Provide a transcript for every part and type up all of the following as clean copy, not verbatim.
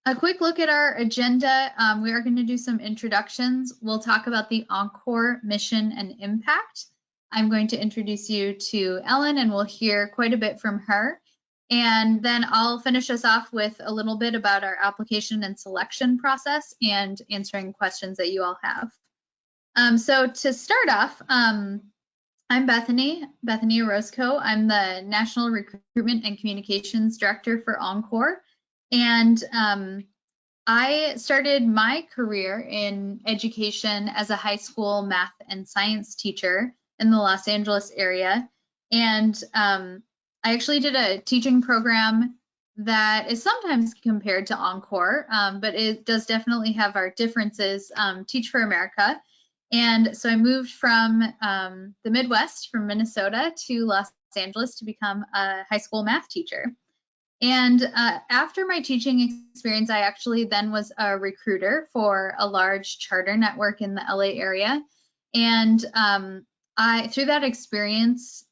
A quick look at our agenda. We are going to do some introductions. We'll talk about the EnCorps mission and impact. I'm going to introduce you to Ellen, and we'll hear quite a bit from her. And then I'll finish us off with a little bit about our application and selection process and answering questions that you all have. So to start off, I'm Bethany Orozco. I'm the National Recruitment and Communications Director for EnCorps. And I started my career in education as a high school math and science teacher in the Los Angeles area. And I actually did a teaching program that is sometimes compared to EnCorps, but it does definitely have our differences, Teach for America. And so I moved from the Midwest, from Minnesota to Los Angeles to become a high school math teacher. And after my teaching experience, I actually then was a recruiter for a large charter network in the LA area. And I, through that experience,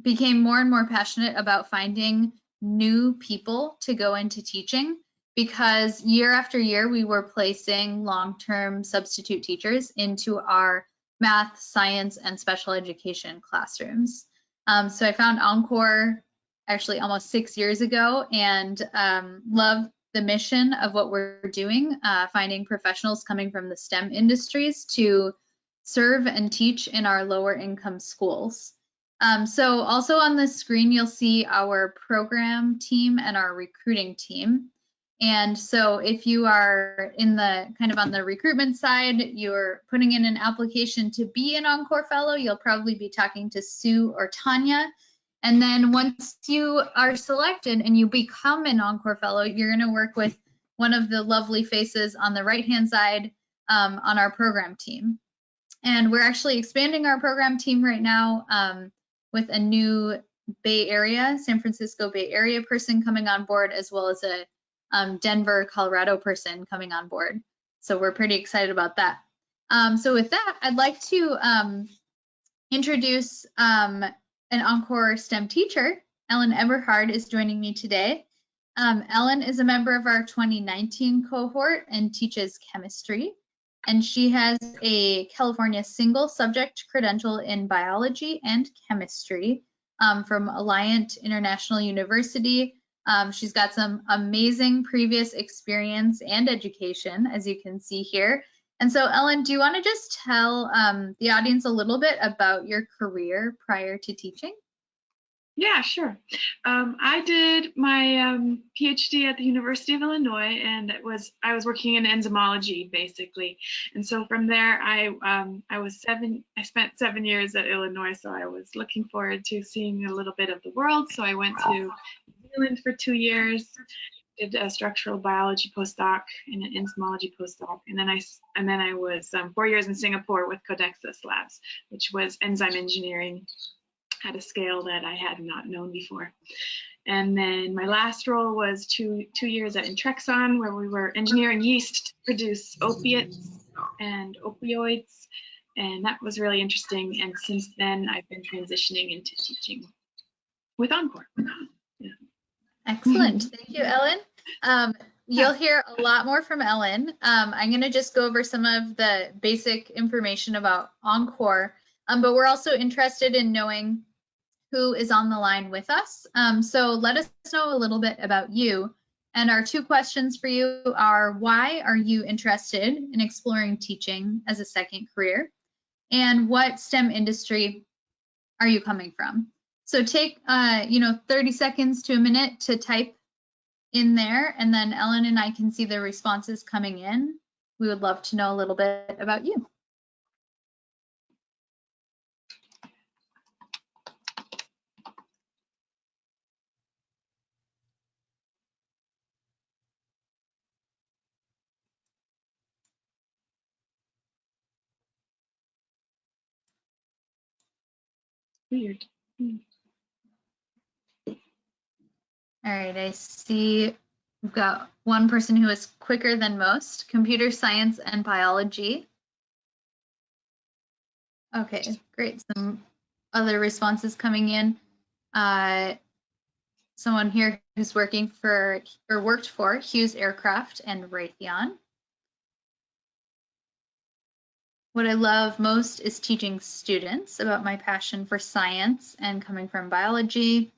became more and more passionate about finding new people to go into teaching, because year after year we were placing long-term substitute teachers into our math, science, and special education classrooms. So I found EnCorps actually almost 6 years ago and love the mission of what we're doing, finding professionals coming from the STEM industries to serve and teach in our lower income schools. So also on the screen, you'll see our program team and our recruiting team. And so if you are in the kind of on the recruitment side, you're putting in an application to be an EnCorps Fellow, you'll probably be talking to Sue or Tanya. And then once you are selected and you become an EnCorps Fellow, you're going to work with one of the lovely faces on the right-hand side on our program team. And we're actually expanding our program team right now with a new Bay Area, San Francisco Bay Area person coming on board, as well as a Denver, Colorado person coming on board. So we're pretty excited about that. So with that, I'd like to introduce an EnCorps STEM teacher. Ellen Eberhard is joining me today. Ellen is a member of our 2019 cohort and teaches chemistry. And she has a California single subject credential in biology and chemistry from Alliant International University. She's got some amazing previous experience and education, as you can see here. And so, Ellen, do you want to just tell the audience a little bit about your career prior to teaching? Yeah, sure. I did my PhD at the University of Illinois, and I was working in enzymology basically. And so from there, I spent 7 years at Illinois, so I was looking forward to seeing a little bit of the world. So I went to New Zealand for 2 years, did a structural biology postdoc and an enzymology postdoc, and then I was 4 years in Singapore with Codexis Labs, which was enzyme engineering at a scale that I had not known before. And then my last role was two years at Intrexon, where we were engineering yeast to produce opiates and opioids, and that was really interesting. And since then, I've been transitioning into teaching with EnCorps. Yeah. Excellent. Thank you, Ellen. You'll hear a lot more from Ellen. I'm going to just go over some of the basic information about EnCorps, but we're also interested in knowing who is on the line with us. So let us know a little bit about you. And our two questions for you are, why are you interested in exploring teaching as a second career? And what STEM industry are you coming from? So take 30 seconds to a minute to type in there, and then Ellen and I can see the responses coming in. We would love to know a little bit about you. Weird. All right, I see we've got one person who is quicker than most, computer science and biology. Okay, great. Some other responses coming in. someone here who's working for or worked for Hughes Aircraft and Raytheon. What I love most is teaching students about my passion for science and coming from biology.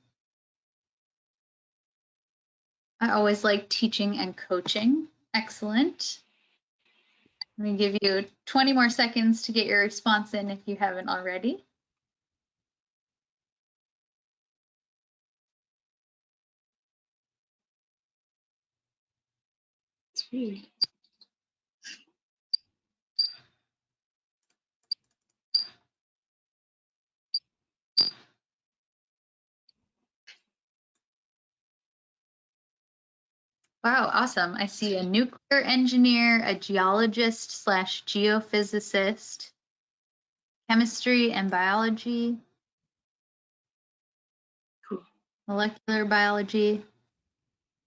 I always like teaching and coaching. Excellent. I'm going to give you 20 more seconds to get your response in if you haven't already. It's really Wow, awesome. I see a nuclear engineer, a geologist / geophysicist, chemistry and biology, cool. molecular biology,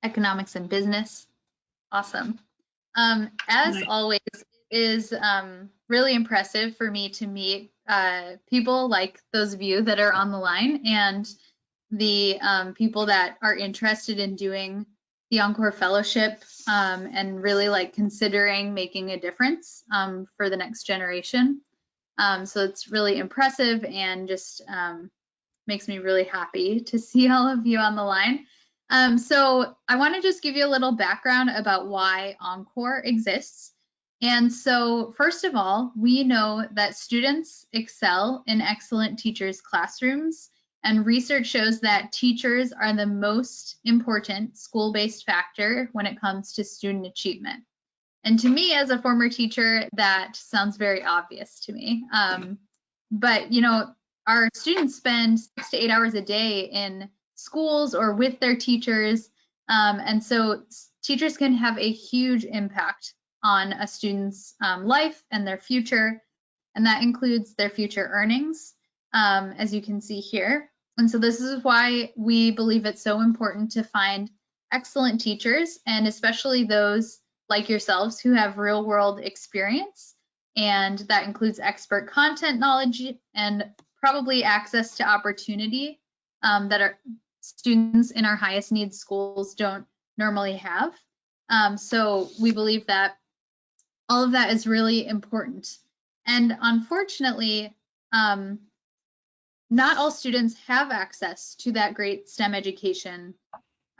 economics and business. Awesome. As Nice. always, it is really impressive for me to meet people like those of you that are on the line and the people that are interested in doing the EnCorps Fellowship and really like considering making a difference for the next generation. So it's really impressive and just makes me really happy to see all of you on the line. So I want to just give you a little background about why EnCorps exists. And so first of all, we know that students excel in excellent teachers' classrooms, and research shows that teachers are the most important school-based factor when it comes to student achievement. And to me, as a former teacher, that sounds very obvious to me. But you know, our students spend 6 to 8 hours a day in schools or with their teachers. And so teachers can have a huge impact on a student's life and their future. And that includes their future earnings, as you can see here. And so this is why we believe it's so important to find excellent teachers, and especially those like yourselves who have real world experience. And that includes expert content knowledge and probably access to opportunity that our students in our highest needs schools don't normally have. So we believe that all of that is really important. And unfortunately, not all students have access to that great STEM education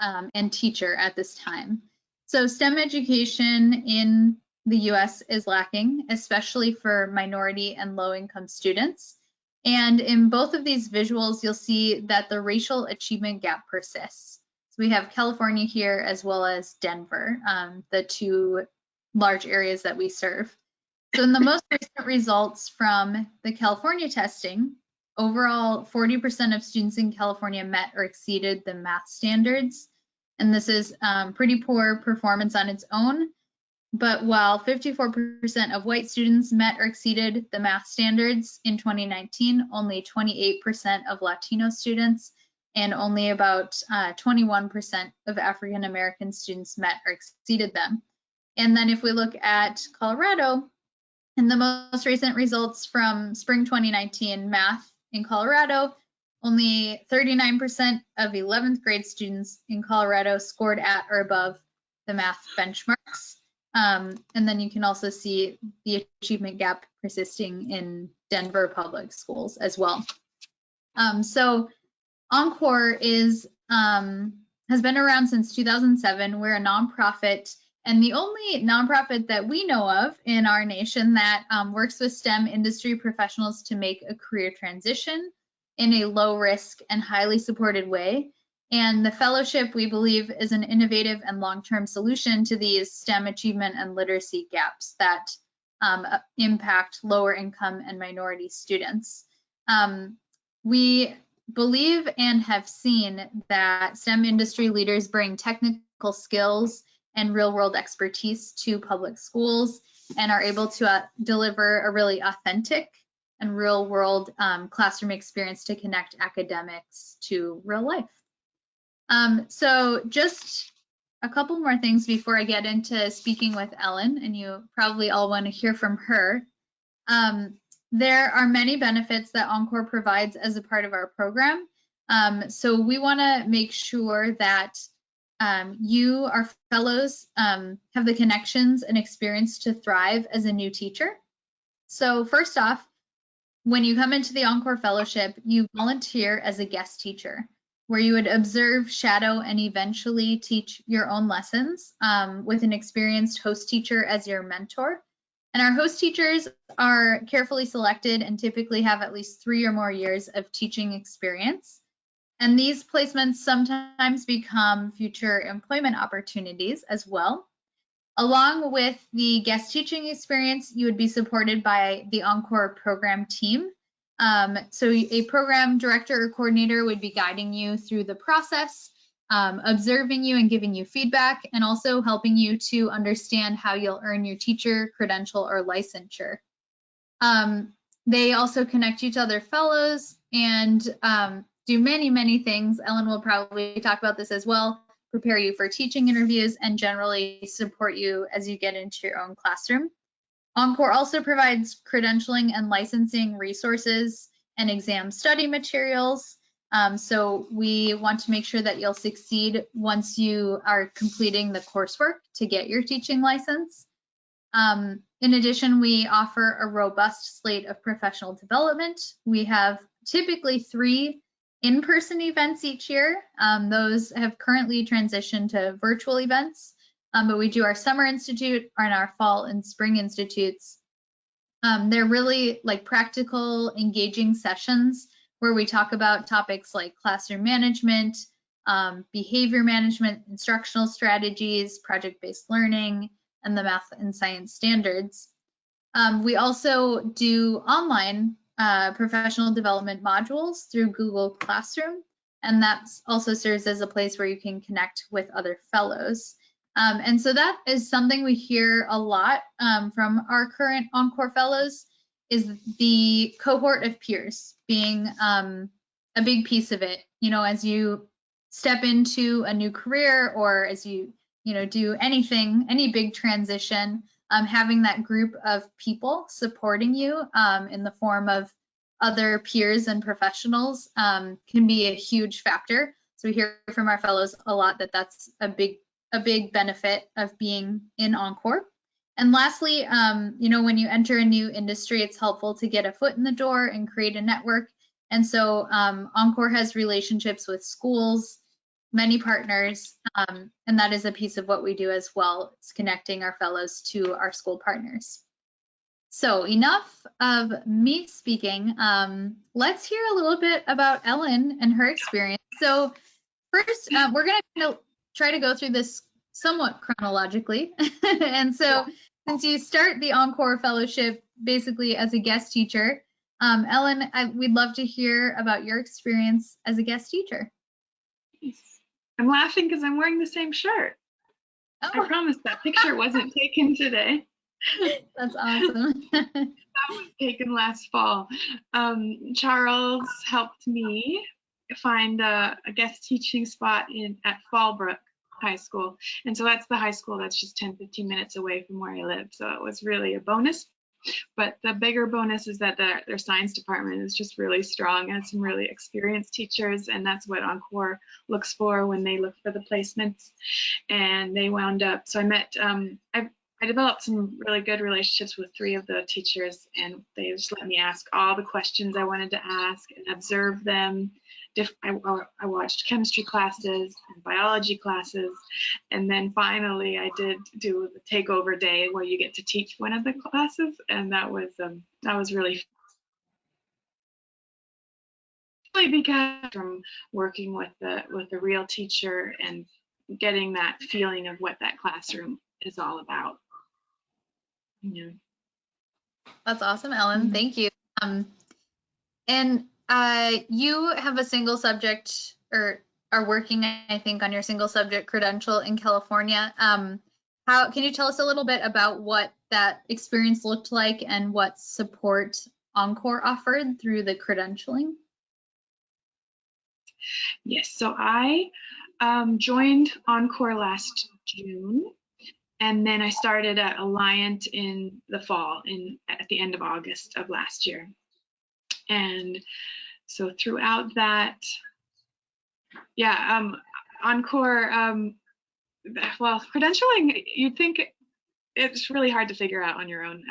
and teacher at this time. So STEM education in the US is lacking, especially for minority and low-income students. And in both of these visuals, you'll see that the racial achievement gap persists. So we have California here as well as Denver, the two large areas that we serve. So in the most recent results from the California testing, overall 40% of students in California met or exceeded the math standards. And this is pretty poor performance on its own. But while 54% of white students met or exceeded the math standards in 2019, only 28% of Latino students and only about 21% of African American students met or exceeded them. And then if we look at Colorado, in the most recent results from spring 2019 math in Colorado, only 39% of 11th grade students in Colorado scored at or above the math benchmarks. And then you can also see the achievement gap persisting in Denver public schools as well. So EnCorps has been around since 2007. We're a nonprofit and the only nonprofit that we know of in our nation that works with STEM industry professionals to make a career transition in a low risk and highly supported way. And the fellowship, we believe, is an innovative and long-term solution to these STEM achievement and literacy gaps that impact lower income and minority students. We believe and have seen that STEM industry leaders bring technical skills and real-world expertise to public schools and are able to deliver a really authentic and real-world classroom experience to connect academics to real life. So just a couple more things before I get into speaking with Ellen, and you probably all want to hear from her. There are many benefits that EnCorps provides as a part of our program. So we want to make sure that you, our fellows, have the connections and experience to thrive as a new teacher. So first off, when you come into the EnCorps Fellowship, you volunteer as a guest teacher, where you would observe, shadow, and eventually teach your own lessons with an experienced host teacher as your mentor. And our host teachers are carefully selected and typically have at least 3 or more years of teaching experience. And these placements sometimes become future employment opportunities as well. Along with the guest teaching experience, you would be supported by the EnCorps program team. So a program director or coordinator would be guiding you through the process, observing you and giving you feedback, and also helping you to understand how you'll earn your teacher credential or licensure. They also connect you to other fellows and do many, many things. Ellen will probably talk about this as well. Prepare you for teaching interviews and generally support you as you get into your own classroom. EnCorps also provides credentialing and licensing resources and exam study materials. So we want to make sure that you'll succeed once you are completing the coursework to get your teaching license. In addition, we offer a robust slate of professional development. We have typically 3 in-person events each year. Those have currently transitioned to virtual events, but we do our summer institute and our fall and spring institutes. They're really like practical, engaging sessions where we talk about topics like classroom management, behavior management, instructional strategies, project-based learning, and the math and science standards. We also do online professional development modules through Google Classroom, and that also serves as a place where you can connect with other fellows. And so that is something we hear a lot from our current EnCorps fellows, is the cohort of peers being a big piece of it. You know, as you step into a new career or as you do anything, any big transition, having that group of people supporting you in the form of other peers and professionals can be a huge factor. So we hear from our fellows a lot that that's a big benefit of being in EnCorps. And lastly, when you enter a new industry, it's helpful to get a foot in the door and create a network. And so EnCorps has relationships with schools, many partners, and that is a piece of what we do as well. It's connecting our fellows to our school partners. So enough of me speaking. Let's hear a little bit about Ellen and her experience. So first, we're going to try to go through this somewhat chronologically. And so since you start the EnCorps Fellowship basically as a guest teacher, Ellen, we'd love to hear about your experience as a guest teacher. I'm laughing because I'm wearing the same shirt. Oh. I promise that picture wasn't taken today. That's awesome. That was taken last fall. Charles helped me find a guest teaching spot at Fallbrook High School. And so that's the high school that's just 10-15 minutes away from where I live. So it was really a bonus. But the bigger bonus is that their science department is just really strong and some really experienced teachers, and that's what EnCorps looks for when they look for the placements. And they wound up, so I met, I developed some really good relationships with 3 of the teachers, and they just let me ask all the questions I wanted to ask and observe them. I watched chemistry classes and biology classes, and then finally I did do the takeover day where you get to teach one of the classes, and that was really because from working with the real teacher and getting that feeling of what that classroom is all about. Yeah. That's awesome, Ellen. Mm-hmm. Thank you. And you have a single subject, or are working, I think, on your single subject credential in California. Can you tell us a little bit about what that experience looked like and what support EnCorps offered through the credentialing? Yes, so I joined EnCorps last June, and then I started at Alliant in the fall, at the end of August of last year. And so throughout that Yeah, EnCorps, well, credentialing, you'd think it's really hard to figure out on your own.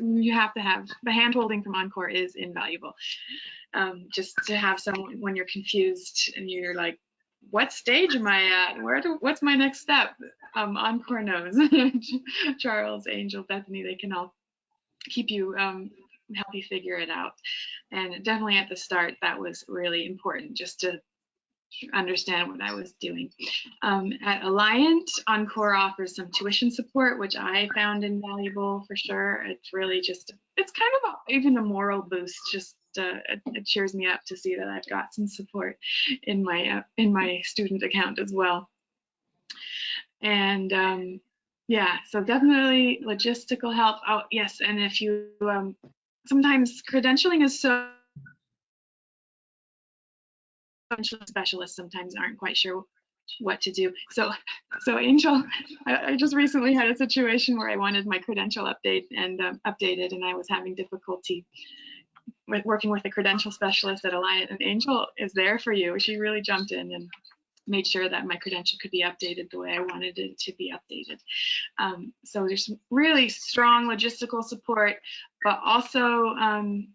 You have to have the hand-holding from EnCorps is invaluable. Just to have someone when you're confused and you're like, what stage am I at? What's my next step? EnCorps knows. Charles, Angel, Bethany, they can all keep you, help you figure it out. And definitely at the start, that was really important, just to understand what I was doing. At Alliant, EnCorps offers some tuition support, which I found invaluable for sure. It's really just, it's kind of even a moral boost. Just it cheers me up to see that I've got some support in my student account as well. And yeah, so definitely logistical help. Oh yes, and if you sometimes credentialing is so specialists sometimes aren't quite sure what to do. So Angel, I just recently had a situation where I wanted my credential updated, and I was having difficulty with working with a credential specialist at Alliant, and Angel is there for you. She really jumped in and made sure that my credential could be updated the way I wanted it to be updated. So there's really strong logistical support, but also I'm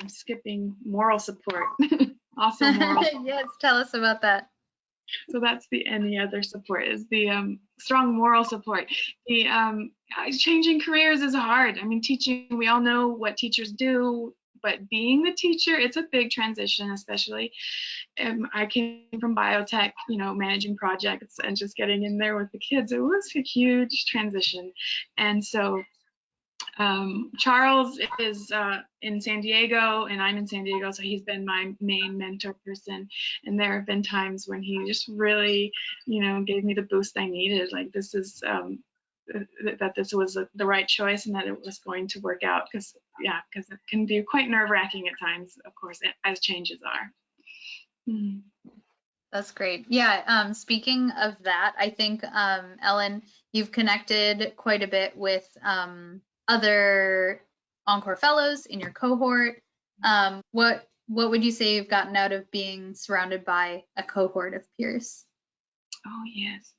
skipping moral support. Also moral. Yes, tell us about that. So that's the any other support, is the strong moral support. The changing careers is hard. I mean, teaching, we all know what teachers do, but being the teacher, it's a big transition, especially. I came from biotech, managing projects and just getting in there with the kids. It was a huge transition. And so Charles is in San Diego and I'm in San Diego, so he's been my main mentor person. And there have been times when he just really, gave me the boost I needed. Like this is that this was the right choice and that it was going to work out. Because it can be quite nerve-wracking at times, of course, as changes are. Mm. That's great. Yeah. Speaking of that, I think Ellen, you've connected quite a bit with other EnCorps fellows in your cohort. What would you say you've gotten out of being surrounded by a cohort of peers? Oh yes,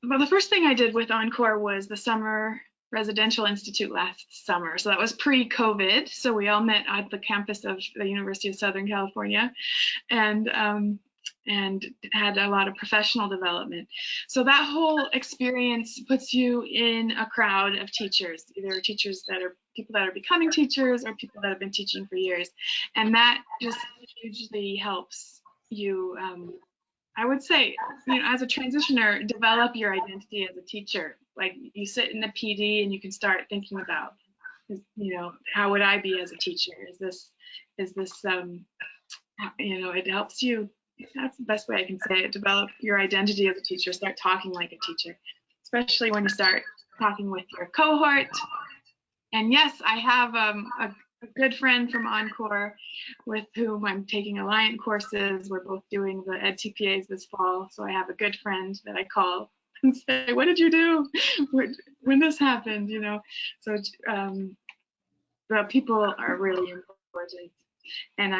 well, the first thing I did with EnCorps was the summer residential institute last summer. So that was pre-COVID. So we all met at the campus of the University of Southern California, and had a lot of professional development. So that whole experience puts you in a crowd of teachers, either teachers that are people that are becoming teachers or people that have been teaching for years. And that just hugely helps you, I would say, as a transitioner, develop your identity as a teacher. Like you sit in a PD and you can start thinking about, how would I be as a teacher? Is this, it helps you. That's the best way I can say it. Develop your identity as a teacher. Start talking like a teacher, especially when you start talking with your cohort. And yes, I have a good friend from EnCorps with whom I'm taking Alliant courses. We're both doing the Ed TPAs this fall. So I have a good friend that I call and say, what did you do when this happened? So the people are really important. And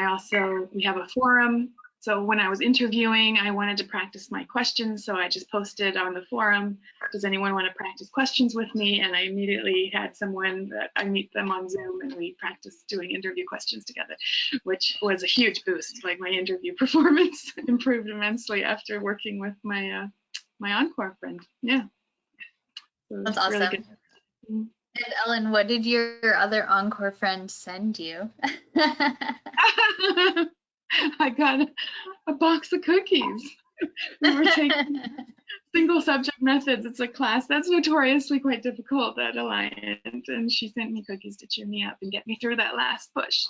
we have a forum. So when I was interviewing, I wanted to practice my questions. So I just posted on the forum, does anyone want to practice questions with me? And I immediately had someone that I meet them on Zoom and we practiced doing interview questions together, which was a huge boost. Like my interview performance improved immensely after working with my my EnCorps friend. Yeah. So that's awesome. Really good. And Ellen, what did your other EnCorps friend send you? I got a box of cookies. We were taking single subject methods. It's a class that's notoriously quite difficult at Alliant, and she sent me cookies to cheer me up and get me through that last push.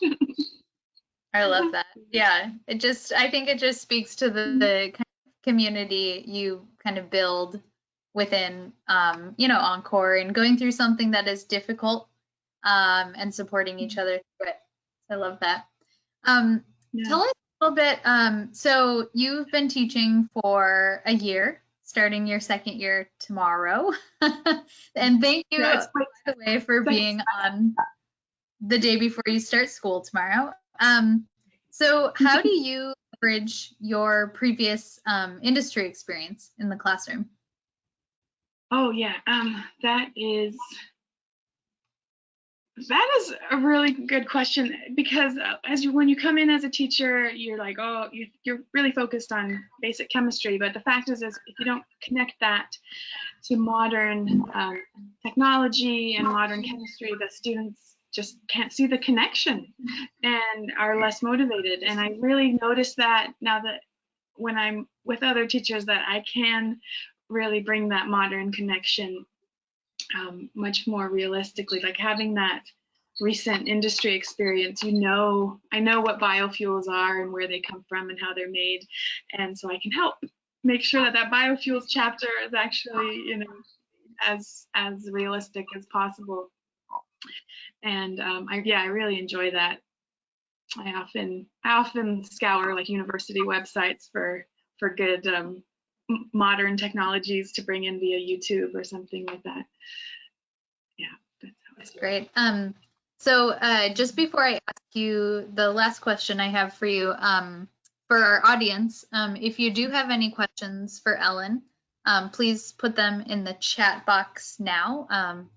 I love that. Yeah, I think it just speaks to the kind of community you kind of build within, EnCorps, and going through something that is difficult, and supporting each other through it. I love that. Tell us a little bit. So you've been teaching for a year, starting your second year tomorrow. And thank you, by the way, for being on the day before you start school tomorrow. So how do you leverage your previous industry experience in the classroom? Oh yeah, that is a really good question, because when you come in as a teacher, you're like, oh, you're really focused on basic chemistry, but the fact is if you don't connect that to modern technology and modern chemistry, the students just can't see the connection and are less motivated. And I really notice that now that when I'm with other teachers, that I can really bring that modern connection much more realistically, like having that recent industry experience. I know what biofuels are and where they come from and how they're made, and so I can help make sure that biofuels chapter is actually, as realistic as possible. And I really enjoy that. I often scour like university websites for good modern technologies to bring in via YouTube or something like that. Yeah, that's great. So just before I ask you the last question I have for you, for our audience, if you do have any questions for Ellen, please put them in the chat box now,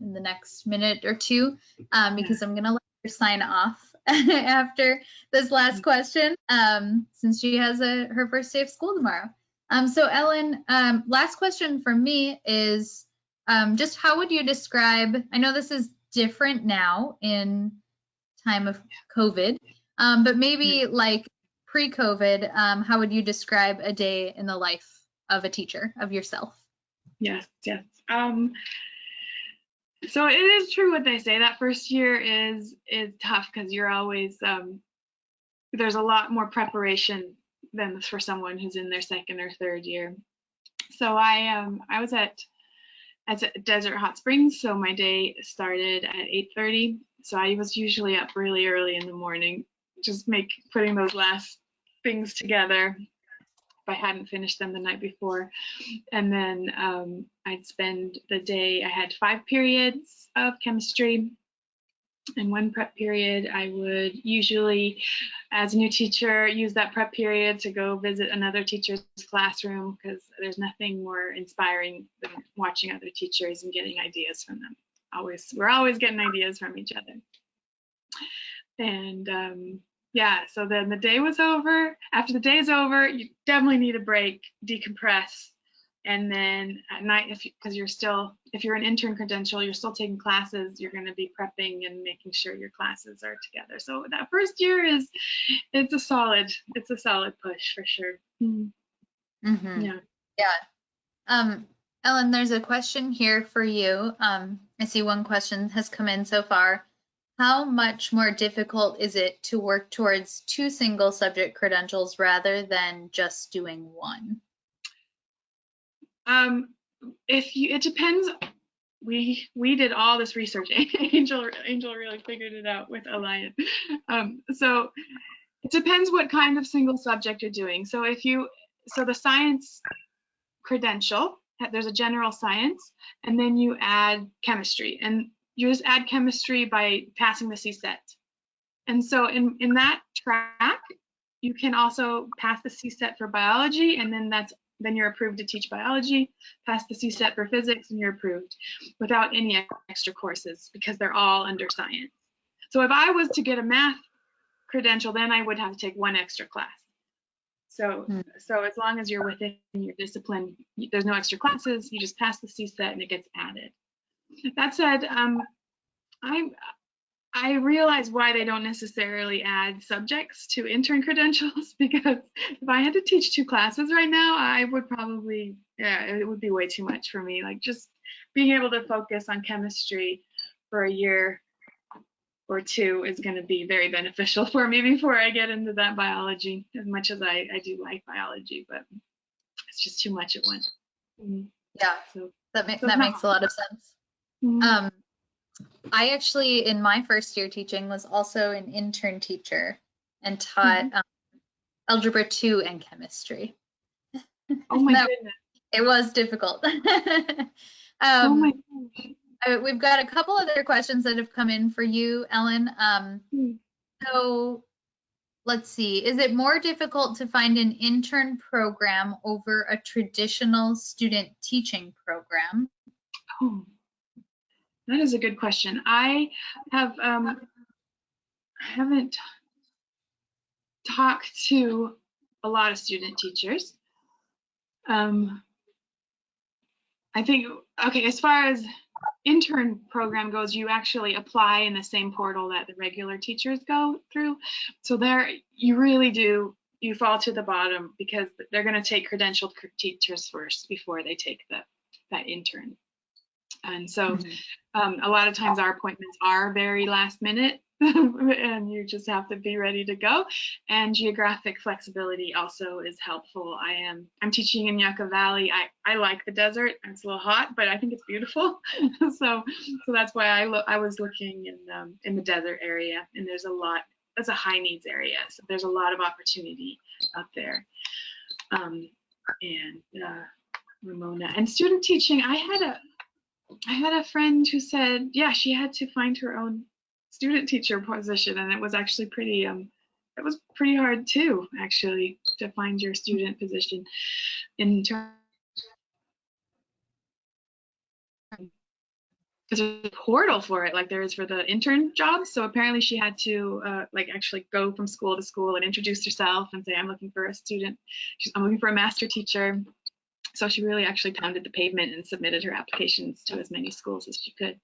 in the next minute or two, because I'm going to let her sign off after this last question, since she has her first day of school tomorrow. So Ellen, last question from me is, just how would you describe, I know this is different now in time of COVID, but maybe like pre-COVID, how would you describe a day in the life of a teacher, of yourself? Yes. So it is true what they say, that first year is tough, because you're always, there's a lot more preparation than for someone who's in their second or third year. So I was at Desert Hot Springs, so my day started at 8:30. So I was usually up really early in the morning, just putting those last things together if I hadn't finished them the night before. And then I'd spend the day, I had 5 periods of chemistry. In one prep period, I would usually, as a new teacher, use that prep period to go visit another teacher's classroom, because there's nothing more inspiring than watching other teachers and getting ideas from them. We're always getting ideas from each other. And so then the day was over. After the day is over, you definitely need a break, decompress. And then at night, because if you're an intern credential, you're still taking classes, you're going to be prepping and making sure your classes are together. So that first year it's a solid push for sure. Mm-hmm. Yeah. Ellen, there's a question here for you. I see one question has come in so far. How much more difficult is it to work towards 2 single subject credentials rather than just doing one? It depends. We did all this research. Angel really figured it out with Alliant. So it depends what kind of single subject you're doing. So the science credential, there's a general science, and then you add chemistry, and you just add chemistry by passing the CSET. And so in that track, you can also pass the CSET for biology, and then you're approved to teach biology, pass the CSET for physics, and you're approved without any extra courses, because they're all under science. So if I was to get a math credential, then I would have to take 1 extra class. So as long as you're within your discipline, there's no extra classes, you just pass the CSET and it gets added. That said, I realize why they don't necessarily add subjects to intern credentials, because if I had to teach 2 classes right now, I would probably, it would be way too much for me. Like, just being able to focus on chemistry for a year or 2 is going to be very beneficial for me before I get into that biology, as much as I do like biology, but it's just too much at once. Yeah, so that makes a lot of sense. I actually, in my first year teaching, was also an intern teacher and taught Algebra 2 and chemistry. Oh my goodness. It was difficult. Oh my gosh. We've got a couple other questions that have come in for you, Ellen. So let's see, is it more difficult to find an intern program over a traditional student teaching program? Oh, that is a good question. I haven't talked to a lot of student teachers. I think, okay, as far as intern program goes, you actually apply in the same portal that the regular teachers go through. So there, you really do, you fall to the bottom because they're going to take credentialed teachers first before they take that intern. And so a lot of times our appointments are very last minute and you just have to be ready to go. And geographic flexibility also is helpful. I'm teaching in Yucca Valley. I like the desert. It's a little hot, but I think it's beautiful. so that's why I was looking in the desert area, and there's a lot. That's a high needs area, so there's a lot of opportunity up there. Ramona and student teaching. I had a friend who said, yeah, she had to find her own student teacher position, and it was actually pretty hard too, actually, to find your student position in terms. There's a portal for it, like there is for the intern jobs. So apparently she had to like actually go from school to school and introduce herself and say, I'm looking for a student. I'm looking for a master teacher. So she really actually pounded the pavement and submitted her applications to as many schools as she could.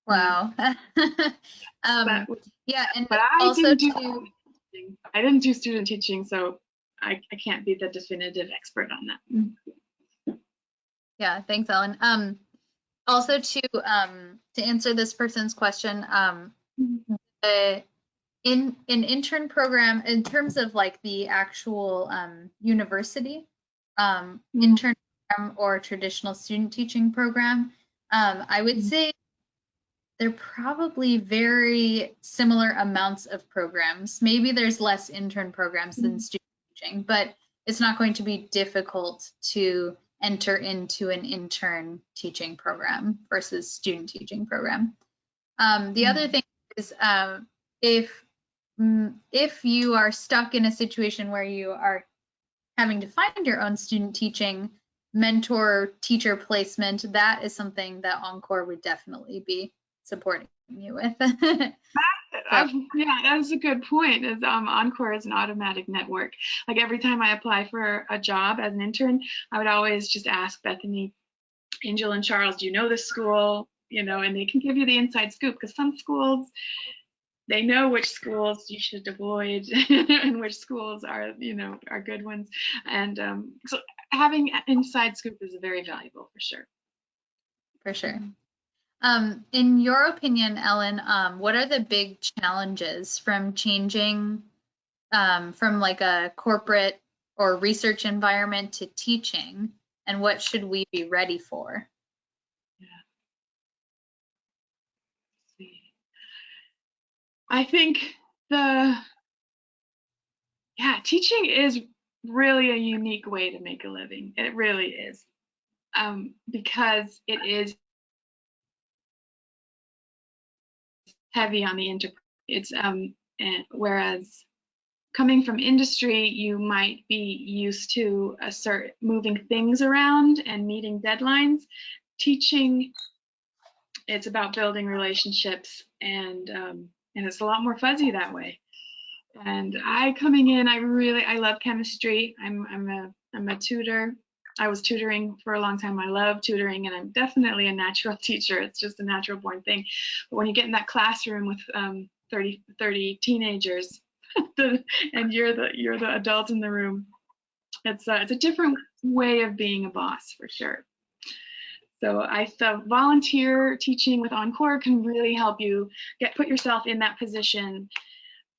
Wow. Yeah, and but I didn't do student teaching, so I can't be the definitive expert on that. Yeah, thanks, Ellen. Also to answer this person's question, in an intern program, in terms of like the actual university intern program or traditional student teaching program, I would say they're probably very similar amounts of programs. Maybe there's less intern programs than student teaching, but it's not going to be difficult to enter into an intern teaching program versus student teaching program. The other thing is if you are stuck in a situation where you are having to find your own student teaching mentor teacher placement, that is something that EnCorps would definitely be supporting you with. Yeah, that's a good point. Is EnCorps is an automatic network. Like every time I apply for a job as an intern, I would always just ask Bethany, Angel, and Charles, do you know this school? You know, and they can give you the inside scoop, because some schools, they know which schools you should avoid and which schools are, are good ones. And so having inside scoop is very valuable for sure. For sure. In your opinion, Ellen, what are the big challenges from changing from like a corporate or research environment to teaching, and what should we be ready for? I think teaching is really a unique way to make a living. It really is, because it is heavy on the enterprise. It's whereas coming from industry, you might be used to moving things around and meeting deadlines. Teaching, it's about building relationships, and it's a lot more fuzzy that way. And coming in, I love chemistry. I'm a tutor. I was tutoring for a long time. I love tutoring, and I'm definitely a natural teacher. It's just a natural born thing. But when you get in that classroom with 30 teenagers, and you're the adult in the room, it's a different way of being a boss for sure. So I thought volunteer teaching with EnCorps can really help you put yourself in that position,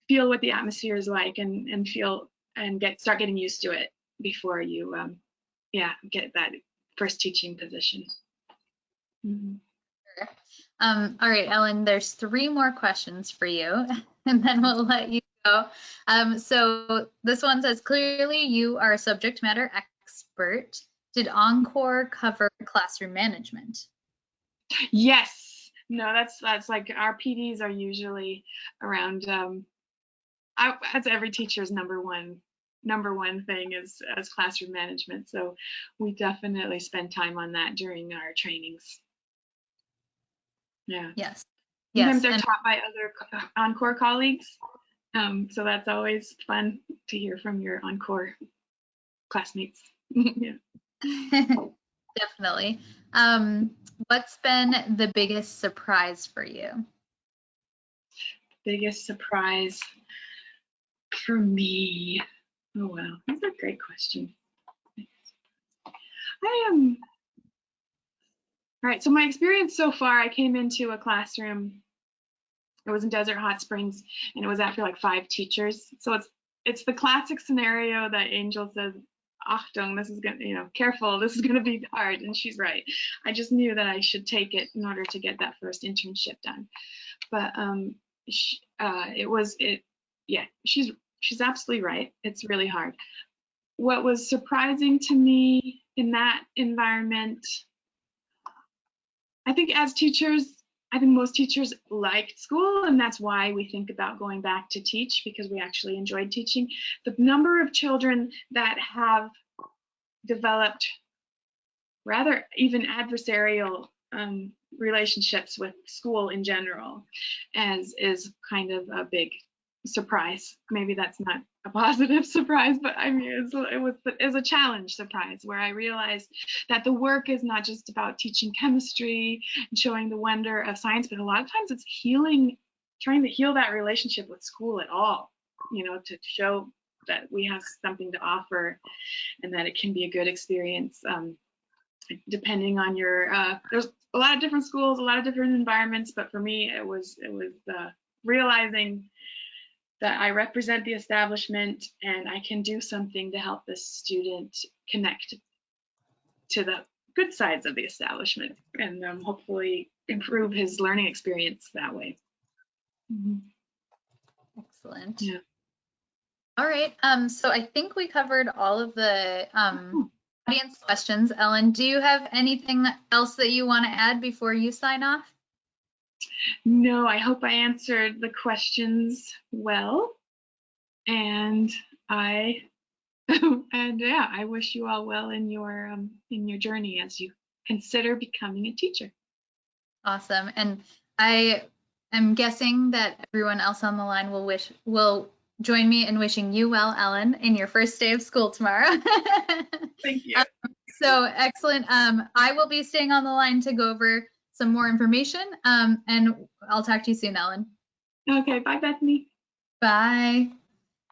feel what the atmosphere is like, and feel and start getting used to it before you get that first teaching position. All right, Ellen, there's 3 more questions for you, and then we'll let you go. So this one says, clearly you are a subject matter expert. Did EnCorps cover classroom management? Yes. No, that's like our PDs are usually around That's every teacher's number one thing is as classroom management. So we definitely spend time on that during our trainings. Yeah. Yes. Sometimes Yes. they're And taught by other EnCorps colleagues. So that's always fun to hear from your EnCorps classmates. Yeah. definitely. What's been the biggest surprise for you? Biggest surprise for me. Oh wow, that's a great question. All right, so my experience so far, I came into a classroom. It was in Desert Hot Springs, and it was after like 5 teachers. So it's the classic scenario that Angel says, Achtung, this is gonna, careful, this is gonna be hard, and she's right. I just knew that I should take it in order to get that first internship done. But she's absolutely right. It's really hard. What was surprising to me in that environment, I think as teachers, I think most teachers liked school, and that's why we think about going back to teach, because we actually enjoyed teaching. The number of children that have developed rather even adversarial relationships with school in general is kind of a big surprise. Maybe that's not a positive surprise, but I mean it was a challenge surprise, where I realized that the work is not just about teaching chemistry and showing the wonder of science, but a lot of times it's trying to heal that relationship with school at all, to show that we have something to offer and that it can be a good experience. Depending on your, there's a lot of different schools, a lot of different environments, but for me, it was realizing that I represent the establishment and I can do something to help this student connect to the good sides of the establishment and hopefully improve his learning experience that way. Mm-hmm. Excellent. Yeah. All right. So I think we covered all of the audience questions. Ellen, do you have anything else that you want to add before you sign off? No, I hope I answered the questions well, and I wish you all well in your journey as you consider becoming a teacher. Awesome. And I am guessing that everyone else on the line will join me in wishing you well, Ellen, in your first day of school tomorrow. Thank you. So excellent. I will be staying on the line to go over some more information, and I'll talk to you soon, Ellen. Okay, bye, Bethany. Bye.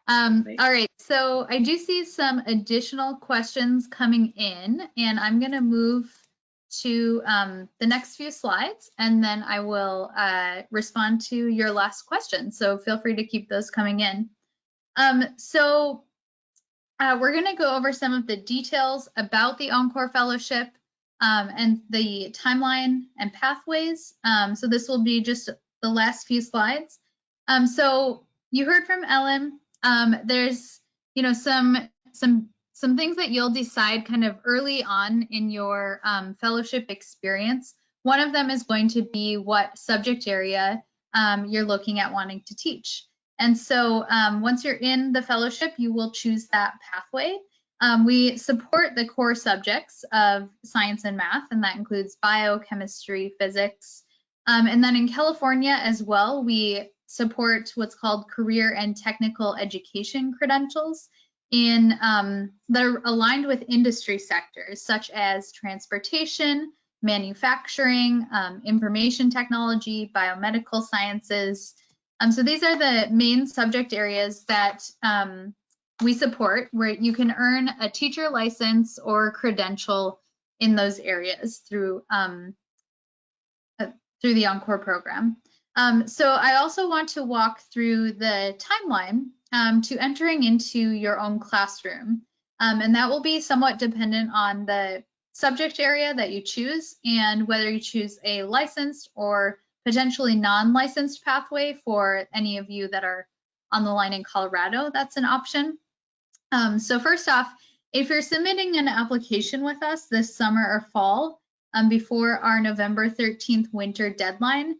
All right, so I do see some additional questions coming in, and I'm going to move to the next few slides, and then I will respond to your last question. So feel free to keep those coming in. We're going to go over some of the details about the EnCorps Fellowship and the timeline and pathways. So this will be just the last few slides. So you heard from Ellen. There's, some things that you'll decide kind of early on in your fellowship experience. One of them is going to be what subject area you're looking at wanting to teach. And so once you're in the fellowship, you will choose that pathway. We support the core subjects of science and math, and that includes biochemistry, physics. And then in California as well, we support what's called career and technical education credentials that are aligned with industry sectors such as transportation, manufacturing, information technology, biomedical sciences. So these are the main subject areas that we support, where you can earn a teacher license or credential in those areas through the EnCorps program. So I also want to walk through the timeline to entering into your own classroom. And that will be somewhat dependent on the subject area that you choose and whether you choose a licensed or potentially non-licensed pathway. For any of you that are on the line in Colorado, that's an option. So first off, if you're submitting an application with us this summer or fall, before our November 13th winter deadline,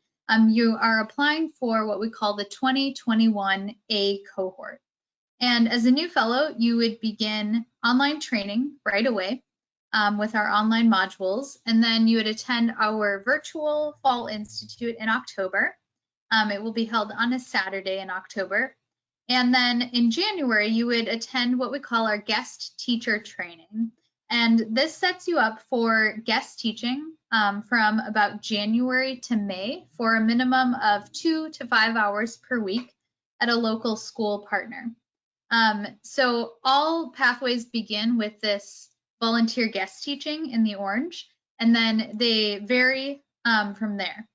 you are applying for what we call the 2021A cohort. And as a new fellow, you would begin online training right away with our online modules, and then you would attend our virtual Fall Institute in October. It will be held on a Saturday in October. And then in January, you would attend what we call our guest teacher training. And this sets you up for guest teaching from about January to May for a minimum of 2 to 5 hours per week at a local school partner. So all pathways begin with this volunteer guest teaching in the orange, and then they vary from there.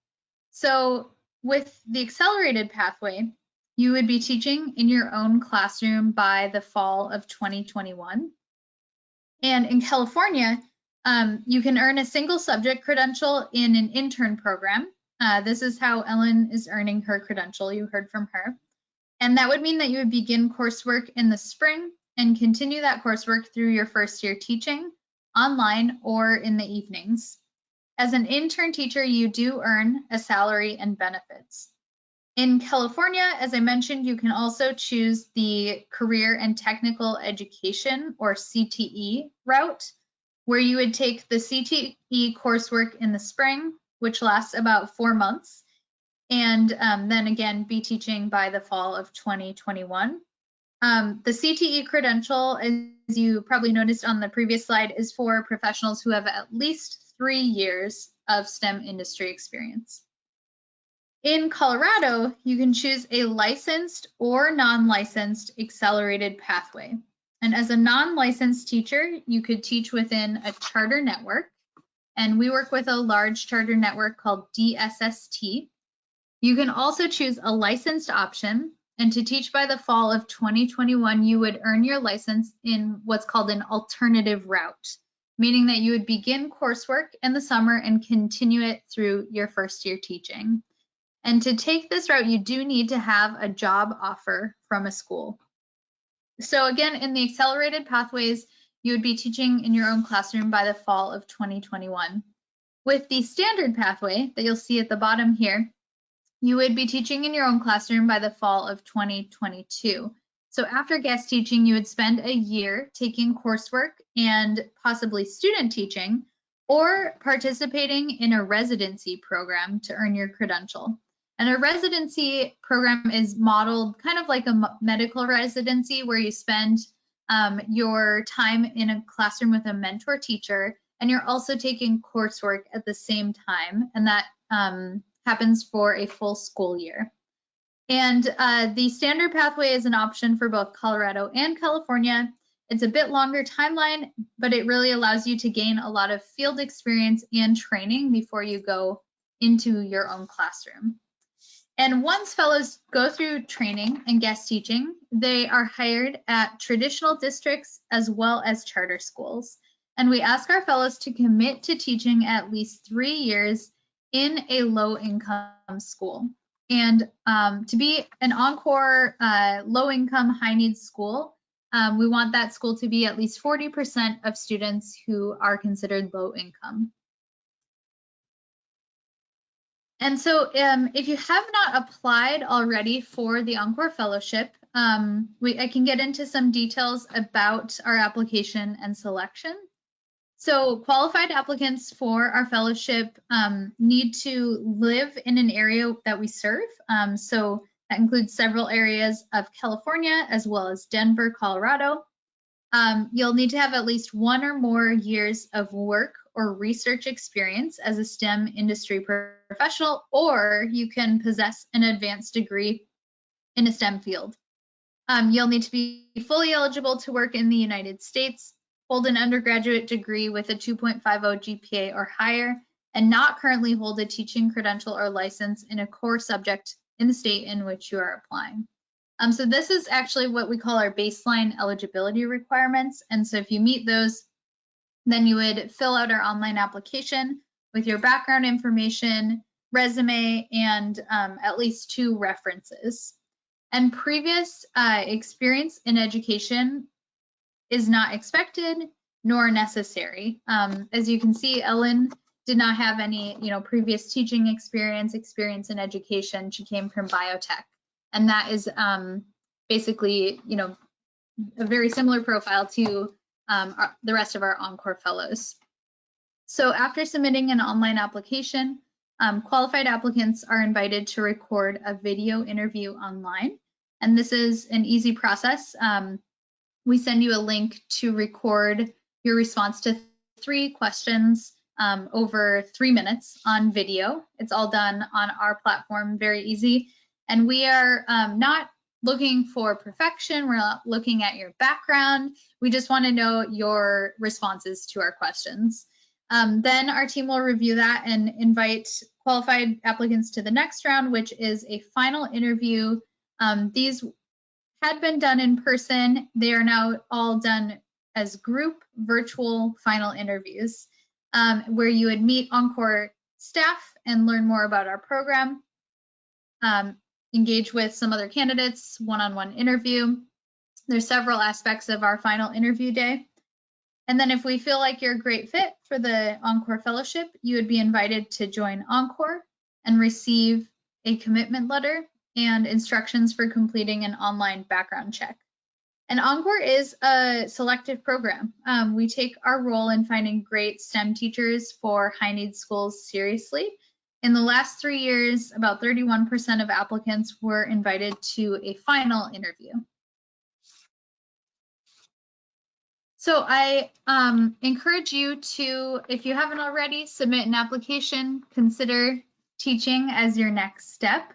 So with the accelerated pathway, you would be teaching in your own classroom by the fall of 2021. And in California, you can earn a single subject credential in an intern program. This is how Ellen is earning her credential. You heard from her. And that would mean that you would begin coursework in the spring and continue that coursework through your first year teaching online or in the evenings. As an intern teacher, you do earn a salary and benefits. In California, as I mentioned, you can also choose the Career and Technical Education, or CTE, route, where you would take the CTE coursework in the spring, which lasts about 4 months, and then again be teaching by the fall of 2021. The CTE credential, as you probably noticed on the previous slide, is for professionals who have at least 3 years of STEM industry experience. In Colorado, you can choose a licensed or non-licensed accelerated pathway. And as a non-licensed teacher, you could teach within a charter network. And we work with a large charter network called DSST. You can also choose a licensed option. And to teach by the fall of 2021, you would earn your license in what's called an alternative route, meaning that you would begin coursework in the summer and continue it through your first year teaching. And to take this route, you do need to have a job offer from a school. So again, in the accelerated pathways, you would be teaching in your own classroom by the fall of 2021. With the standard pathway that you'll see at the bottom here, you would be teaching in your own classroom by the fall of 2022. So after guest teaching, you would spend a year taking coursework and possibly student teaching, or participating in a residency program to earn your credential. And a residency program is modeled kind of like a medical residency, where you spend your time in a classroom with a mentor teacher, and you're also taking coursework at the same time, and that happens for a full school year. And the standard pathway is an option for both Colorado and California. It's a bit longer timeline, but it really allows you to gain a lot of field experience and training before you go into your own classroom. And once fellows go through training and guest teaching, they are hired at traditional districts as well as charter schools. And we ask our fellows to commit to teaching at least 3 years in a low-income school. And to be an EnCorps low-income, high-needs school, we want that school to be at least 40% of students who are considered low-income. And so if you have not applied already for the EnCorps Fellowship, I can get into some details about our application and selection. So qualified applicants for our fellowship need to live in an area that we serve. So that includes several areas of California, as well as Denver, Colorado. You'll need to have at least 1 or more years of work or research experience as a STEM industry professional, or you can possess an advanced degree in a STEM field. You'll need to be fully eligible to work in the United States, hold an undergraduate degree with a 2.50 GPA or higher, and not currently hold a teaching credential or license in a core subject in the state in which you are applying. So this is actually what we call our baseline eligibility requirements. And so if you meet those, then you would fill out our online application with your background information, resume, and at least 2 references. And previous experience in education is not expected nor necessary. As you can see, Ellen did not have any, previous teaching experience in education. She came from biotech. And that is basically, a very similar profile to the rest of our EnCorps fellows. So after submitting an online application, qualified applicants are invited to record a video interview online. And this is an easy process. We send you a link to record your response to 3 questions over 3 minutes on video. It's all done on our platform, very easy. And we are not looking for perfection. We're not looking at your background. We just want to know your responses to our questions. Then our team will review that and invite qualified applicants to the next round, which is a final interview. These had been done in person. They are now all done as group virtual final interviews, where you would meet EnCorps staff and learn more about our program, engage with some other candidates, one-on-one interview. There's several aspects of our final interview day. And then if we feel like you're a great fit for the EnCorps Fellowship, you would be invited to join EnCorps and receive a commitment letter and instructions for completing an online background check. And EnCorps is a selective program. We take our role in finding great STEM teachers for high need schools seriously. In the last 3 years, about 31% of applicants were invited to a final interview. So I encourage you to, if you haven't already, submit an application, consider teaching as your next step.